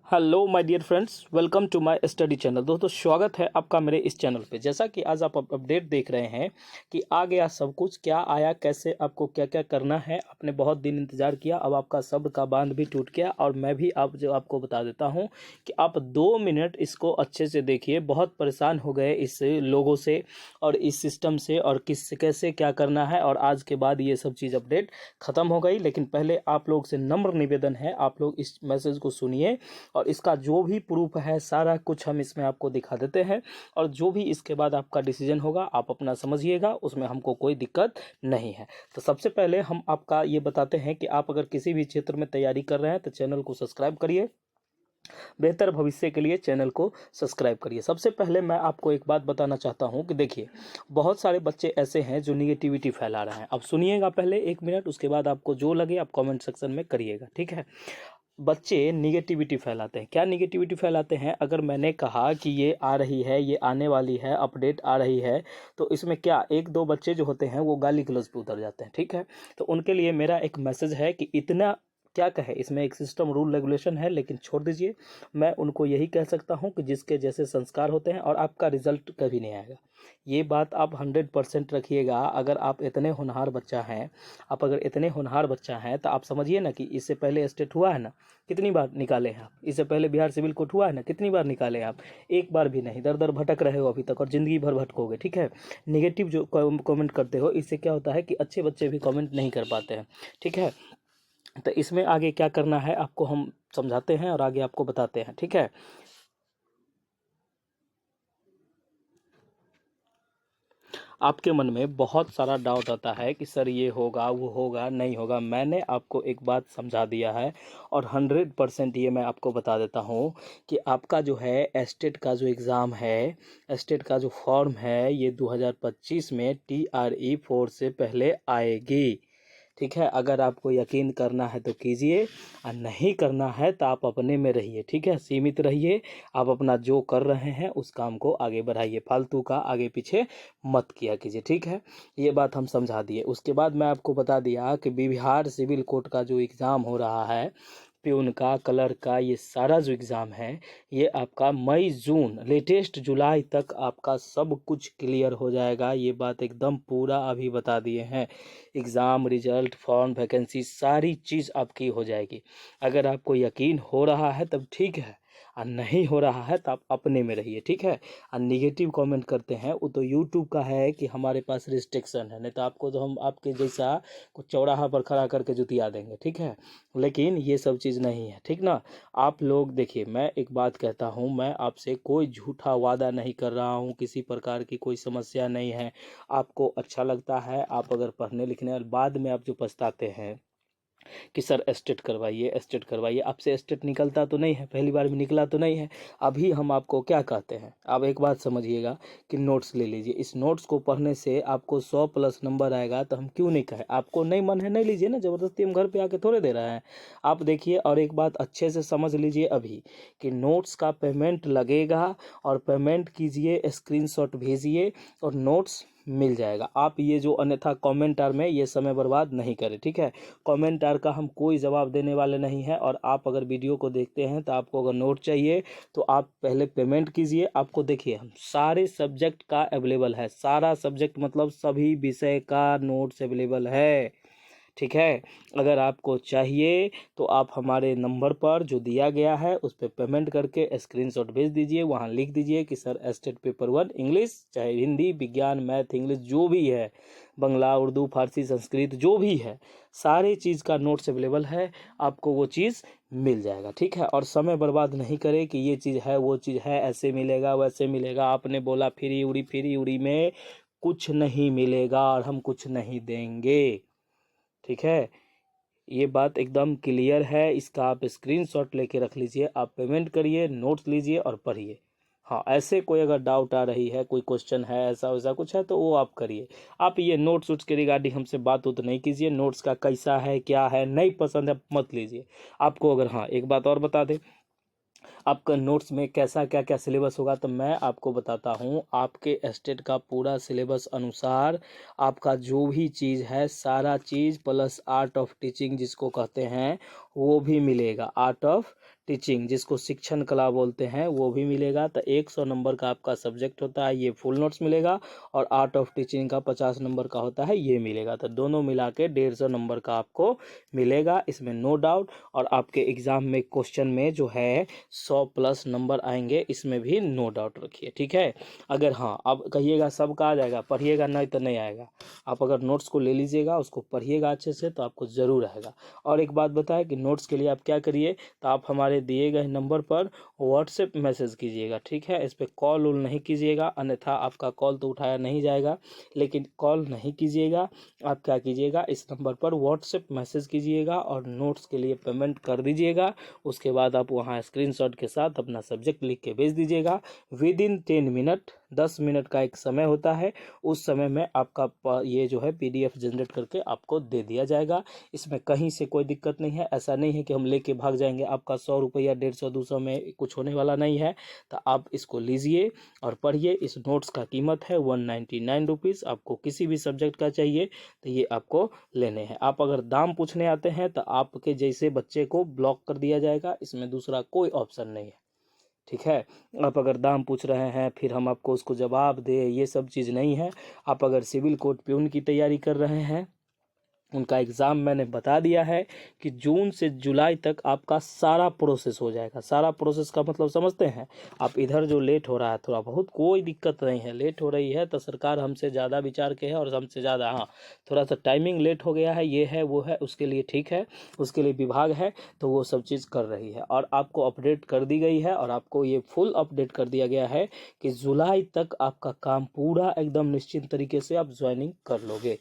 Hello my dear friends, welcome to my study channel. दोस्तों, स्वागत है आपका मेरे इस चैनल पे। जैसा कि आज आप अपडेट देख रहे हैं कि आ गया सब कुछ, क्या आया, कैसे आपको क्या क्या करना है। आपने बहुत दिन इंतज़ार किया, अब आपका सब्र का बांध भी टूट गया। और मैं भी आपको बता देता हूं कि आप 2 मिनट इसको अच्छे से देखिए। बहुत परेशान हो गए इस लोगों से और इस सिस्टम से, और कैसे क्या करना है। और आज के बाद ये सब चीज़ अपडेट ख़त्म हो गई। लेकिन पहले आप लोग से नम्र निवेदन है, आप लोग इस मैसेज को सुनिए और इसका जो भी प्रूफ है सारा कुछ हम इसमें आपको दिखा देते हैं। और जो भी इसके बाद आपका डिसीजन होगा आप अपना समझिएगा, उसमें हमको कोई दिक्कत नहीं है। तो सबसे पहले हम आपका ये बताते हैं कि आप अगर किसी भी क्षेत्र में तैयारी कर रहे हैं तो चैनल को सब्सक्राइब करिए। बेहतर भविष्य के लिए चैनल को सब्सक्राइब करिए। सबसे पहले मैं आपको एक बात बताना चाहता हूं कि देखिए, बहुत सारे बच्चे ऐसे हैं जो निगेटिविटी फैला रहे हैं। अब सुनिएगा पहले 1 मिनट, उसके बाद आपको जो लगे आप कमेंट सेक्शन में करिएगा, ठीक है। बच्चे निगेटिविटी फैलाते हैं। क्या निगेटिविटी फैलाते हैं? अगर मैंने कहा कि ये आ रही है, ये आने वाली है, अपडेट आ रही है, तो इसमें क्या 1-2 बच्चे जो होते हैं वो गाली गलौज पे उतर जाते हैं, ठीक है। तो उनके लिए मेरा एक मैसेज है कि इतना क्या कहे, इसमें एक सिस्टम रूल रेगुलेशन है, लेकिन छोड़ दीजिए। मैं उनको यही कह सकता हूं कि जिसके जैसे संस्कार होते हैं और आपका रिजल्ट कभी नहीं आएगा। ये बात आप 100% रखिएगा। अगर आप इतने होनहार बच्चा हैं, आप अगर इतने होनहार बच्चा हैं तो आप समझिए ना कि इससे पहले स्टेट हुआ है ना, कितनी बार निकाले हैं आप। इससे पहले बिहार सिविल कोर्ट हुआ है ना, कितनी बार निकाले हैं आप। एक बार भी नहीं। दर दर भटक रहे हो अभी तक और ज़िंदगी भर भटकोगे, ठीक है। निगेटिव जो कमेंट करते हो, इससे क्या होता है कि अच्छे बच्चे भी कमेंट नहीं कर पाते हैं, ठीक है। तो इसमें आगे क्या करना है आपको हम समझाते हैं और आगे आपको बताते हैं, ठीक है। आपके मन में बहुत सारा डाउट आता है कि सर ये होगा, वो होगा, नहीं होगा। मैंने आपको एक बात समझा दिया है और 100% ये मैं आपको बता देता हूँ कि आपका जो है एस्टेट का जो एग्ज़ाम है, एस्टेट का जो फॉर्म है, ये 2025 में TRE 4 से पहले आएगी, ठीक है। अगर आपको यकीन करना है तो कीजिए, और नहीं करना है तो आप अपने में रहिए, ठीक है। सीमित रहिए। आप अपना जो कर रहे हैं उस काम को आगे बढ़ाइए, फालतू का आगे पीछे मत किया कीजिए, ठीक है। ये बात हम समझा दिए। उसके बाद मैं आपको बता दिया कि बिहार सिविल कोर्ट का जो एग्ज़ाम हो रहा है, प्यून का, कलर का, ये सारा जो एग्ज़ाम है, ये आपका मई जून लेटेस्ट जुलाई तक आपका सब कुछ क्लियर हो जाएगा। ये बात एकदम पूरा अभी बता दिए हैं। एग्ज़ाम रिजल्ट, फॉर्म, वैकेंसी, सारी चीज़ आपकी हो जाएगी। अगर आपको यकीन हो रहा है तब ठीक है, और नहीं हो रहा है तो आप अपने में रहिए, ठीक है। और निगेटिव कमेंट करते हैं वो तो यूट्यूब का है कि हमारे पास रिस्ट्रिक्शन है, नहीं तो आपको तो हम आपके जैसा कुछ चौराहा पर खड़ा करके जुतिया देंगे, ठीक है। लेकिन ये सब चीज़ नहीं है, ठीक ना। आप लोग देखिए, मैं एक बात कहता हूँ, मैं आपसे कोई झूठा वादा नहीं कर रहा हूँ, किसी प्रकार की कोई समस्या नहीं है। आपको अच्छा लगता है, आप अगर पढ़ने लिखने और बाद में आप जो पछताते हैं कि सर एस्टेट करवाइए, एस्टेट करवाइए, आपसे एस्टेट निकलता तो नहीं है, पहली बार में निकला तो नहीं है। अभी हम आपको क्या कहते हैं, आप एक बात समझिएगा कि नोट्स ले लीजिए। इस नोट्स को पढ़ने से आपको 100+ नंबर आएगा, तो हम क्यों नहीं कहें। आपको नहीं मन है नहीं लीजिए ना, ज़बरदस्ती हम घर पे आके थोड़े दे रहे हैं। आप देखिए, और एक बात अच्छे से समझ लीजिए अभी कि नोट्स का पेमेंट लगेगा, और पेमेंट कीजिए, स्क्रीनशॉट भेजिए और नोट्स मिल जाएगा। आप ये जो अन्यथा कमेंटर में ये समय बर्बाद नहीं करें, ठीक है। कमेंटर का हम कोई जवाब देने वाले नहीं हैं। और आप अगर वीडियो को देखते हैं तो आपको अगर नोट चाहिए तो आप पहले पेमेंट कीजिए। आपको देखिए, हम सारे सब्जेक्ट का अवेलेबल है, सारा सब्जेक्ट मतलब सभी विषय का नोट्स अवेलेबल है, ठीक है। अगर आपको चाहिए तो आप हमारे नंबर पर जो दिया गया है उस पर पेमेंट करके स्क्रीनशॉट भेज दीजिए। वहाँ लिख दीजिए कि सर एस्टेट पेपर 1 इंग्लिश, चाहे हिंदी, विज्ञान, मैथ, इंग्लिश जो भी है, बंगला, उर्दू, फारसी, संस्कृत जो भी है, सारे चीज़ का नोट्स अवेलेबल है। आपको वो चीज़ मिल जाएगा, ठीक है। और समय बर्बाद नहीं करें कि ये चीज़ है, वो चीज़ है, ऐसे मिलेगा, वैसे मिलेगा। आपने बोला फ्री उड़ी में कुछ नहीं मिलेगा और हम कुछ नहीं देंगे, ठीक है। ये बात एकदम क्लियर है। इसका आप स्क्रीनशॉट लेके रख लीजिए, आप पेमेंट करिए, नोट्स लीजिए और पढ़िए। हाँ, ऐसे कोई अगर डाउट आ रही है, कोई क्वेश्चन है, ऐसा वैसा कुछ है तो वो आप करिए। आप ये नोट्स उट्स के रिगार्डिंग हमसे बात उत नहीं कीजिए। नोट्स का कैसा है, क्या है, नहीं पसंद है मत लीजिए। आपको अगर, हाँ एक बात और बता दें, आपका नोट्स में कैसा क्या क्या सिलेबस होगा तो मैं आपको बताता हूँ। आपके स्टेट का पूरा सिलेबस अनुसार आपका जो भी चीज़ है, सारा चीज़ प्लस आर्ट ऑफ टीचिंग जिसको कहते हैं वो भी मिलेगा। आर्ट ऑफ टीचिंग, जिसको शिक्षण कला बोलते हैं, वो भी मिलेगा। तो 100 नंबर का आपका सब्जेक्ट होता है, ये फुल नोट्स मिलेगा। और आर्ट ऑफ टीचिंग का 50 नंबर का होता है, ये मिलेगा। तो दोनों मिला के 150 नंबर का आपको मिलेगा, इसमें नो डाउट। और आपके एग्जाम में क्वेश्चन में जो है 100+ नंबर आएंगे, इसमें भी नो डाउट रखिए, ठीक है। अगर हाँ अब कहिएगा सबका आ जाएगा, पढ़िएगा, नहीं तो नहीं आएगा। आप अगर नोट्स को ले लीजिएगा, उसको पढ़िएगा अच्छे से, तो आपको ज़रूर आएगा। और एक बात बताएं कि नोट्स के लिए आप क्या करिए, तो आप हमारे दिए गए नंबर पर व्हाट्सएप मैसेज कीजिएगा, ठीक है। इस पर कॉल उल नहीं कीजिएगा, अन्यथा आपका कॉल तो उठाया नहीं जाएगा। लेकिन कॉल नहीं कीजिएगा, आप क्या कीजिएगा, इस नंबर पर व्हाट्सएप मैसेज कीजिएगा और नोट्स के लिए पेमेंट कर दीजिएगा। उसके बाद आप वहाँ स्क्रीनशॉट के साथ अपना सब्जेक्ट लिख के भेज दीजिएगा। विदिन 10 मिनट, 10 मिनट का एक समय होता है, उस समय में आपका ये जो है PDF जनरेट करके आपको दे दिया जाएगा। इसमें कहीं से कोई दिक्कत नहीं है, ऐसा नहीं है कि हम लेके भाग जाएंगे, आपका 100 रुपया 150 200 में कुछ होने वाला नहीं है। तो आप इसको लीजिए और पढ़िए। इस नोट्स का कीमत है 199 रुपीज़। आपको किसी भी सब्जेक्ट का चाहिए तो ये आपको लेने हैं। आप अगर दाम पूछने आते हैं तो आपके जैसे बच्चे को ब्लॉक कर दिया जाएगा, इसमें दूसरा कोई ऑप्शन नहीं है, ठीक है। आप अगर दाम पूछ रहे हैं फिर हम आपको उसको जवाब दे, ये सब चीज़ नहीं है। आप अगर सिविल कोर्ट प्यून की तैयारी कर रहे हैं, उनका एग्ज़ाम मैंने बता दिया है कि जून से जुलाई तक आपका सारा प्रोसेस हो जाएगा। सारा प्रोसेस का मतलब समझते हैं आप। इधर जो लेट हो रहा है थोड़ा बहुत, कोई दिक्कत नहीं है। लेट हो रही है तो सरकार हमसे ज़्यादा विचार के है, और हमसे ज़्यादा, हाँ थोड़ा सा टाइमिंग लेट हो गया है, ये है वो है, उसके लिए ठीक है, उसके लिए विभाग है, तो वो सब चीज़ कर रही है। और आपको अपडेट कर दी गई है, और आपको ये फुल अपडेट कर दिया गया है कि जुलाई तक आपका काम पूरा एकदम निश्चित तरीके से आप ज्वाइनिंग कर लोगे।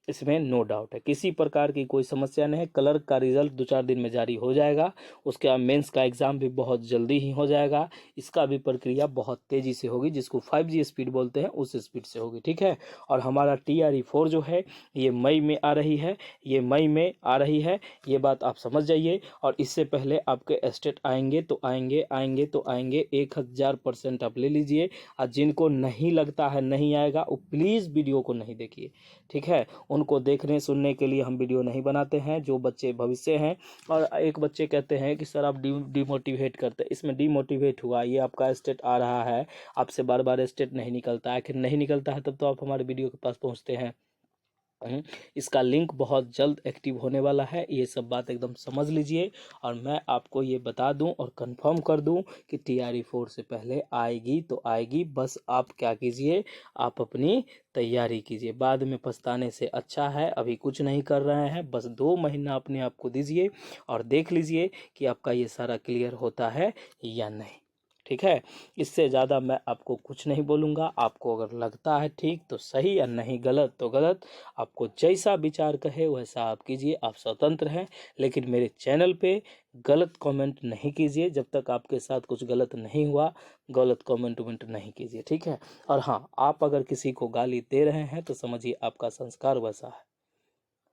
इसमें नो डाउट है, किसी प्रकार की कोई समस्या नहीं है। क्लर्क का रिजल्ट 2-4 दिन में जारी हो जाएगा। उसके बाद मेंस का एग्ज़ाम भी बहुत जल्दी ही हो जाएगा। इसका भी प्रक्रिया बहुत तेज़ी से होगी, जिसको 5G स्पीड बोलते हैं, उस स्पीड से होगी, ठीक है। और हमारा TRE 4 जो है ये मई में आ रही है, ये मई में आ रही है, ये बात आप समझ जाइए। और इससे पहले आपके स्टेट आएंगे तो आएंगे, आएंगे तो आएंगे, 1000% आप ले लीजिए। और जिनको नहीं लगता है नहीं आएगा, वो प्लीज़ वीडियो को नहीं देखिए, ठीक है। उनको देखने सुनने के लिए हम वीडियो नहीं बनाते हैं, जो बच्चे भविष्य हैं। और एक बच्चे कहते हैं कि सर आप डिमोटिवेट करते हैं। इसमें डिमोटिवेट हुआ, ये आपका स्टेट आ रहा है, आपसे बार बार स्टेट नहीं निकलता है। आखिर नहीं निकलता है तब तो आप हमारे वीडियो के पास पहुंचते हैं। इसका लिंक बहुत जल्द एक्टिव होने वाला है, ये सब बात एकदम समझ लीजिए। और मैं आपको ये बता दूं और कंफर्म कर दूं कि TRE 4 से पहले आएगी तो आएगी। बस आप क्या कीजिए, आप अपनी तैयारी कीजिए। बाद में पछताने से अच्छा है अभी कुछ नहीं कर रहे हैं, बस 2 महीना अपने आप को दीजिए और देख लीजिए कि आपका ये सारा क्लियर होता है या नहीं, ठीक है। इससे ज़्यादा मैं आपको कुछ नहीं बोलूँगा। आपको अगर लगता है ठीक तो सही, या नहीं गलत तो गलत। आपको जैसा विचार कहे वैसा आप कीजिए, आप स्वतंत्र हैं। लेकिन मेरे चैनल पे गलत कमेंट नहीं कीजिए, जब तक आपके साथ कुछ गलत नहीं हुआ, गलत कमेंट वमेंट नहीं कीजिए, ठीक है। और हाँ, आप अगर किसी को गाली दे रहे हैं तो समझिए आपका संस्कार वैसा है,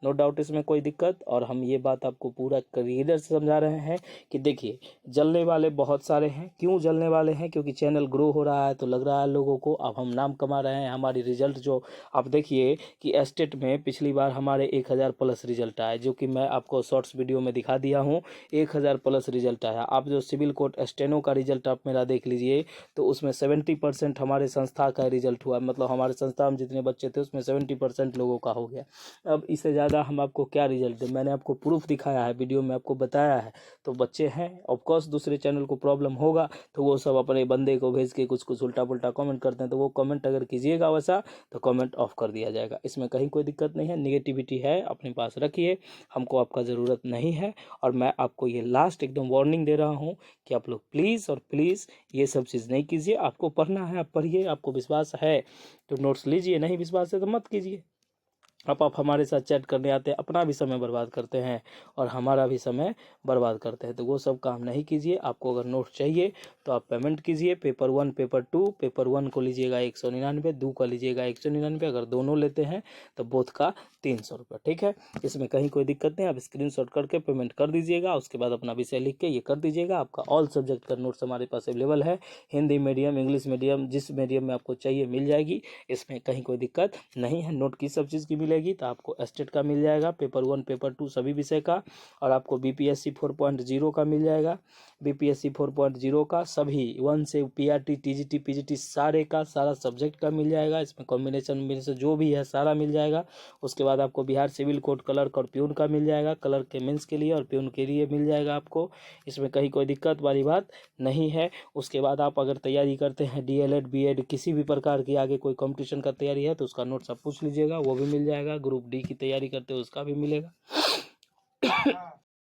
नो डाउट, इसमें कोई दिक्कत। और हम ये बात आपको पूरा क्लियर से समझा रहे हैं कि देखिए, जलने वाले बहुत सारे हैं। क्यों जलने वाले हैं? क्योंकि चैनल ग्रो हो रहा है तो लग रहा है लोगों को, अब हम नाम कमा रहे हैं। हमारी रिजल्ट जो आप देखिए कि स्टेट में पिछली बार हमारे 1000+ रिजल्ट आए, जो कि मैं आपको शॉर्ट्स वीडियो में दिखा दिया हूँ। 1000+ रिजल्ट आया। आप जो सिविल कोर्ट स्टेनो का रिजल्ट आप मेरा देख लीजिए, तो उसमें 70% हमारे संस्था का रिजल्ट हुआ। मतलब हमारे संस्था में जितने बच्चे थे उसमें 70% लोगों का हो गया। अब इससे ज़्यादा हम आपको क्या रिजल्ट दें? मैंने आपको प्रूफ दिखाया है, वीडियो में आपको बताया है। तो बच्चे हैं, ऑफ कोर्स दूसरे चैनल को प्रॉब्लम होगा, तो वो सब अपने बंदे को भेज के कुछ कुछ उल्टा पुल्टा कमेंट करते हैं। तो वो कमेंट अगर कीजिएगा वैसा, तो कमेंट ऑफ कर दिया जाएगा। इसमें कहीं कोई दिक्कत नहीं है। निगेटिविटी है अपने पास रखिए, हमको आपका ज़रूरत नहीं है। और मैं आपको ये लास्ट एकदम वार्निंग दे रहा हूँ कि आप लोग प्लीज़ और प्लीज़ ये सब चीज़ नहीं कीजिए। आपको पढ़ना है, आप पढ़िए। आपको विश्वास है तो नोट्स लीजिए, नहीं विश्वास है तो मत कीजिए। आप हमारे साथ चैट करने आते हैं, अपना भी समय बर्बाद करते हैं और हमारा भी समय बर्बाद करते हैं, तो वो सब काम नहीं कीजिए। आपको अगर नोट चाहिए तो आप पेमेंट कीजिए। पेपर 1 पेपर 2, पेपर 1 को लीजिएगा 199, 2 का लीजिएगा 199। अगर दोनों लेते हैं तो बोथ का 300 रुपये, ठीक है। इसमें कहीं कोई दिक्कत नहीं। आप स्क्रीनशॉट करके पेमेंट कर दीजिएगा, उसके बाद अपना विषय लिख के ये कर दीजिएगा। आपका ऑल सब्जेक्ट का नोट्स हमारे पास अवेलेबल है, हिंदी मीडियम, इंग्लिश मीडियम, जिस मीडियम में आपको चाहिए मिल जाएगी। इसमें कहीं कोई दिक्कत नहीं है। नोट किस सब चीज़ की मिलेगी? मिलेगी तो आपको स्टेट का मिल जाएगा, पेपर 1 पेपर 2 सभी विषय का, और आपको बीपीएससी 4.0 का मिल जाएगा। बीपीएससी 4.0 का सभी 1 से पीआरटी टीजीटी पीजीटी सारे का सारा सब्जेक्ट का मिल जाएगा। इसमें कॉम्बिनेशन में से जो भी है सारा मिल जाएगा। उसके बाद आपको बिहार सिविल कोड क्लर्क और प्यून का मिल जाएगा, क्लर्क के मेंस के लिए और प्यून के लिए मिल जाएगा आपको। इसमें कहीं कोई दिक्कत वाली बात नहीं है। उसके बाद आप अगर तैयारी करते हैं डीएलएड बीएड किसी भी प्रकार की आगे कोई कंपटीशन का तैयारी है तो उसका नोट्स आप पूछ लीजिएगा, वो भी मिल जाएगा। ग्रुप डी की तैयारी करते हो उसका भी मिलेगा।